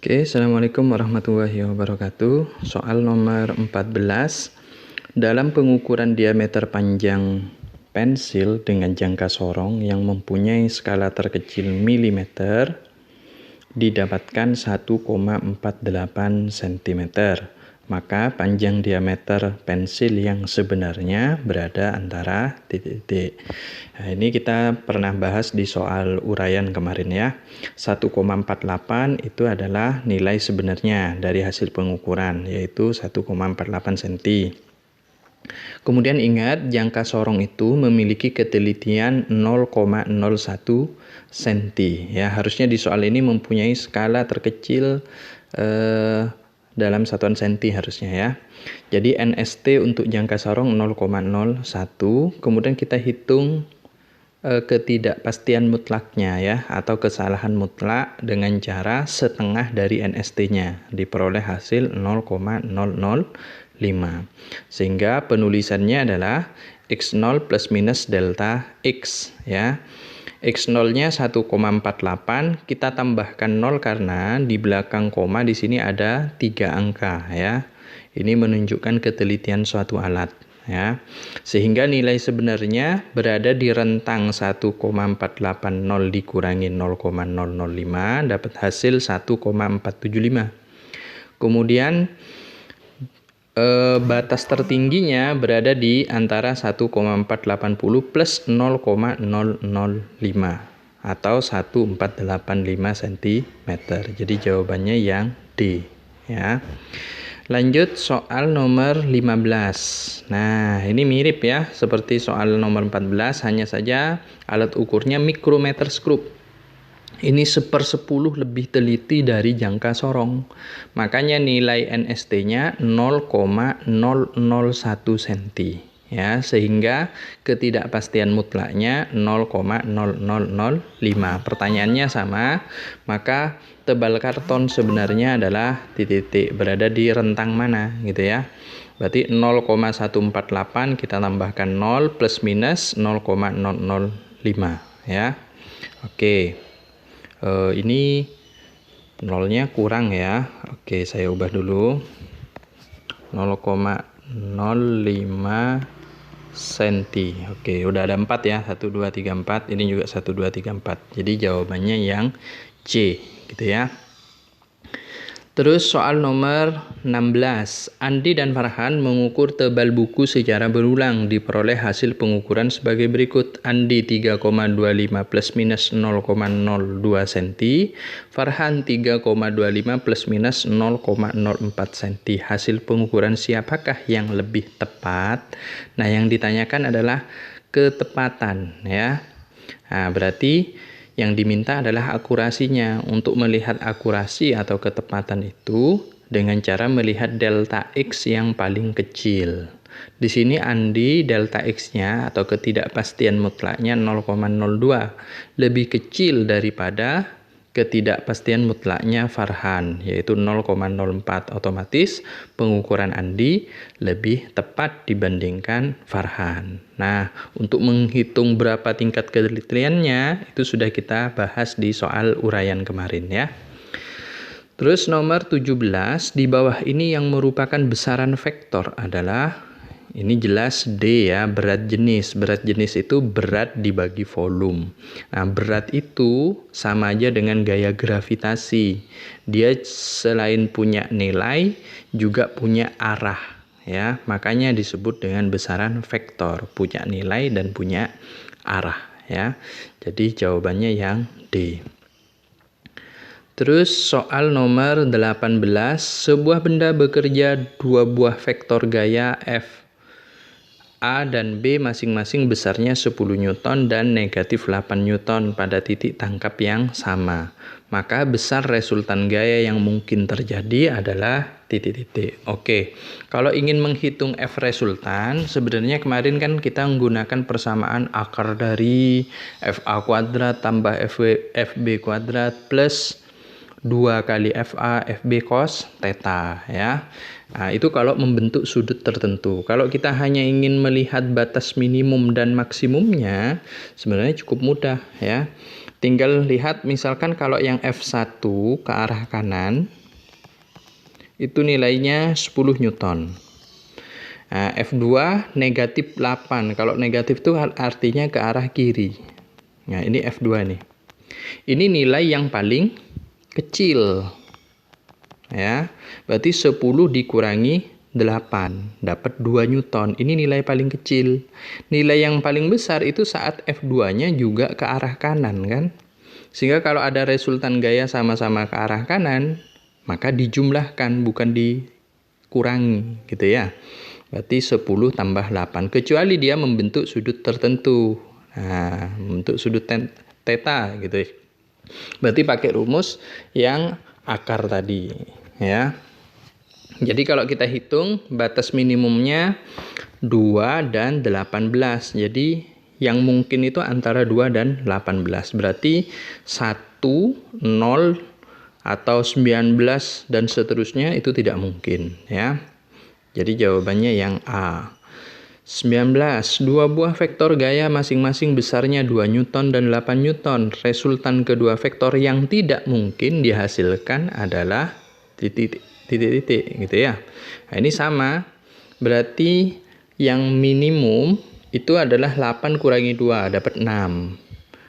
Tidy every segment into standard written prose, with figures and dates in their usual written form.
Oke, Assalamualaikum warahmatullahi wabarakatuh. Soal nomor 14. Dalam pengukuran diameter panjang pensil dengan jangka sorong yang mempunyai skala terkecil milimeter, didapatkan 1,48 cm. Maka panjang diameter pensil yang sebenarnya berada antara titik-titik. Nah, ini kita pernah bahas di soal uraian kemarin ya. 1,48 itu adalah nilai sebenarnya dari hasil pengukuran, yaitu 1,48 cm. Kemudian ingat, jangka sorong itu memiliki ketelitian 0,01 cm. Ya, harusnya di soal ini mempunyai skala terkecil dalam satuan senti harusnya ya. Jadi NST untuk jangka sorong 0,01. Kemudian kita hitung ketidakpastian mutlaknya ya, atau kesalahan mutlak dengan cara setengah dari NST-nya, diperoleh hasil 0,005. Sehingga penulisannya adalah X0 plus minus delta X ya. X0-nya 1,48, kita tambahkan 0 karena di belakang koma di sini ada 3 angka ya. Ini menunjukkan ketelitian suatu alat ya. Sehingga nilai sebenarnya berada di rentang 1,480 dikurangi 0,005 dapat hasil 1,475. Kemudian batas tertingginya berada di antara 1,480 plus 0,005 atau 1485 cm. Jadi jawabannya yang D ya. Lanjut soal nomor 15. Nah, ini mirip ya seperti soal nomor 14, hanya saja alat ukurnya mikrometer skrup. Ini 1/10 lebih teliti dari jangka sorong. Makanya nilai NST-nya 0,001 cm ya, sehingga ketidakpastian mutlaknya 0,0005. Pertanyaannya sama, maka tebal karton sebenarnya adalah titik-titik berada di rentang mana gitu ya. Berarti 0,148 kita tambahkan 0 plus minus 0,005 ya. Oke. Ini nolnya kurang ya. Oke, saya ubah dulu. 0,05 cm. Oke, udah ada 4 ya. 1, 2, 3, 4. Ini juga 1, 2, 3, 4. Jadi jawabannya yang C gitu ya. Terus soal nomor 16. Andi dan Farhan mengukur tebal buku secara berulang. Diperoleh hasil pengukuran sebagai berikut. Andi 3,25 plus minus 0,02 cm. Farhan 3,25 plus minus 0,04 cm. Hasil pengukuran siapakah yang lebih tepat? Nah, yang ditanyakan adalah ketepatan ya. Nah, berarti yang diminta adalah akurasinya. Untuk melihat akurasi atau ketepatan itu dengan cara melihat delta X yang paling kecil. Di sini Andi delta X-nya atau ketidakpastian mutlaknya 0,02, lebih kecil daripada ketidakpastian mutlaknya Farhan, yaitu 0,04. Otomatis pengukuran Andi lebih tepat dibandingkan Farhan. Nah, untuk menghitung berapa tingkat ketelitiannya itu sudah kita bahas di soal uraian kemarin ya. Terus nomor 17, di bawah ini yang merupakan besaran vektor adalah, ini jelas D ya, berat jenis. Berat jenis itu berat dibagi volume. Nah, berat itu sama aja dengan gaya gravitasi. Dia selain punya nilai, juga punya arah ya. Makanya disebut dengan besaran vektor, punya nilai dan punya arah ya. Jadi jawabannya yang D. Terus soal nomor 18, sebuah benda bekerja dua buah vektor gaya F A dan B masing-masing besarnya 10 Newton dan negatif 8 Newton pada titik tangkap yang sama. Maka besar resultan gaya yang mungkin terjadi adalah titik-titik. Oke, kalau ingin menghitung F resultan, sebenarnya kemarin kan kita menggunakan persamaan akar dari FA kuadrat tambah FB kuadrat plus 2 kali FA FB cos theta ya. Nah, itu kalau membentuk sudut tertentu. Kalau kita hanya ingin melihat batas minimum dan maksimumnya, sebenarnya cukup mudah ya. Tinggal lihat misalkan kalau yang F1 ke arah kanan, itu nilainya 10 Newton. Nah, F2 negatif 8. Kalau negatif itu artinya ke arah kiri. Nah, ini F2 nih. Ini nilai yang paling kecil. Ya, berarti 10 dikurangi 8, dapat 2 Newton. Ini nilai paling kecil. Nilai yang paling besar itu saat F2-nya juga ke arah kanan, kan? Sehingga kalau ada resultan gaya sama-sama ke arah kanan, maka dijumlahkan, bukan dikurangi, gitu ya. Berarti 10 tambah 8. Kecuali dia membentuk sudut tertentu. Nah, membentuk sudut theta gitu ya. Berarti pakai rumus yang akar tadi, ya. Jadi kalau kita hitung batas minimumnya 2 dan 18. Jadi yang mungkin itu antara 2 dan 18. Berarti 1, 0 atau 19 dan seterusnya itu tidak mungkin, ya. Jadi jawabannya yang A. 19. Dua buah vektor gaya masing-masing besarnya 2 Newton dan 8 Newton. Resultan kedua vektor yang tidak mungkin dihasilkan adalah titik gitu ya. Nah, ini sama. Berarti yang minimum itu adalah 8 kurangi 2, dapat 6.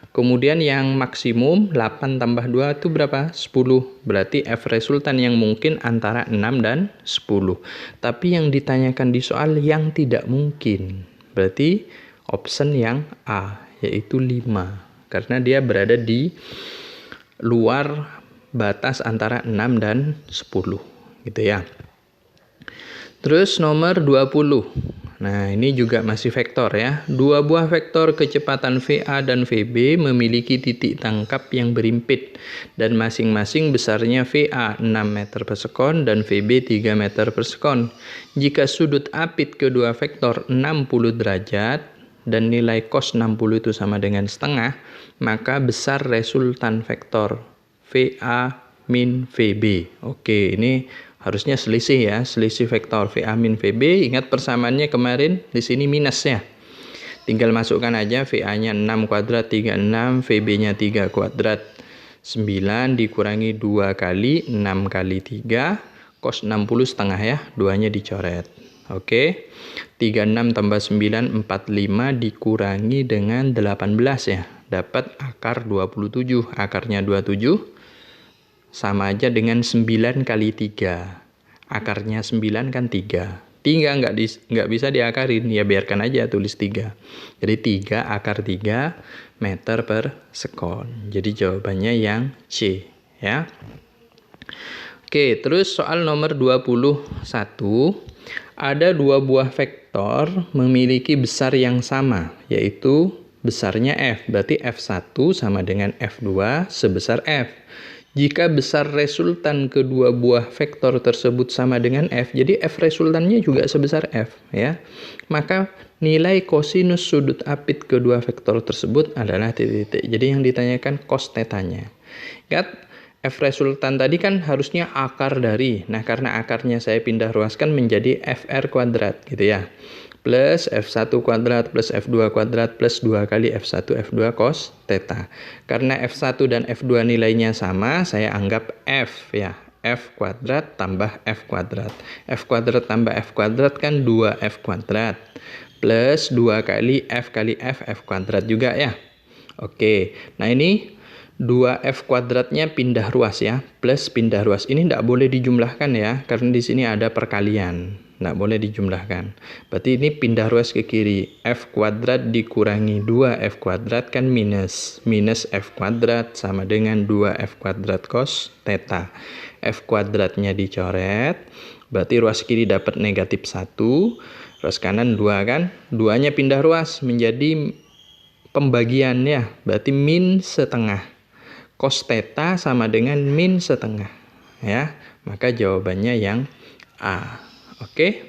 Kemudian yang maksimum 8 tambah 2 itu berapa? 10. Berarti F resultan yang mungkin antara 6 dan 10. Tapi yang ditanyakan di soal yang tidak mungkin. Berarti option yang A, yaitu 5. Karena dia berada di luar batas antara 6 dan 10. Gitu ya. Terus nomor 20. Nah, ini juga masih vektor ya. Dua buah vektor kecepatan VA dan VB memiliki titik tangkap yang berimpit dan masing-masing besarnya VA 6 meter per sekon dan VB 3 meter per sekon. Jika sudut apit kedua vektor 60 derajat dan nilai cos 60 itu sama dengan setengah, maka besar resultan vektor VA min VB. Oke, ini harusnya selisih ya, selisih vektor VA min VB. Ingat persamaannya kemarin, di sini minus ya. Tinggal masukkan aja VA-nya 6 kuadrat 36, VB-nya 3 kuadrat 9 dikurangi 2 kali 6 kali 3, cos 60 setengah ya, 2-nya dicoret. Oke, 36 tambah 9, 45 dikurangi dengan 18 ya, dapat akar 27. Akarnya 27 sama aja dengan 9 kali 3. Akarnya 9 kan 3. 3 nggak bisa diakarin, ya biarkan aja tulis 3. Jadi 3 akar 3 meter per sekon. Jadi jawabannya yang C, ya. Oke, terus soal nomor 21. Ada dua buah vektor memiliki besar yang sama, yaitu besarnya F. Berarti F1 sama dengan F2 sebesar F. Jika besar resultan kedua buah vektor tersebut sama dengan F, jadi F resultannya juga sebesar F, ya. Maka nilai kosinus sudut apit kedua vektor tersebut adalah titik-titik. Jadi yang ditanyakan cos tetanya. Ingat, F resultan tadi kan harusnya akar dari. Nah, karena akarnya saya pindah ruaskan menjadi FR kuadrat, gitu ya. Plus F1 kuadrat plus F2 kuadrat plus 2 kali F1 F2 cos theta. Karena F1 dan F2 nilainya sama, saya anggap F ya. F kuadrat tambah F kuadrat. F kuadrat tambah F kuadrat kan 2F kuadrat. Plus 2 kali F kuadrat juga ya. Oke, nah ini 2F kuadratnya pindah ruas ya. Plus pindah ruas. Ini tidak boleh dijumlahkan ya, karena di sini ada perkalian. Nggak boleh dijumlahkan. Berarti ini pindah ruas ke kiri. F kuadrat dikurangi 2F kuadrat kan minus. Minus F kuadrat sama dengan 2F kuadrat cos theta. F kuadratnya dicoret. Berarti ruas kiri dapat negatif 1. Ruas kanan 2 kan. 2-nya pindah ruas menjadi pembagiannya. Berarti min setengah. Cos theta sama dengan min setengah. Ya, maka jawabannya yang A. Oke.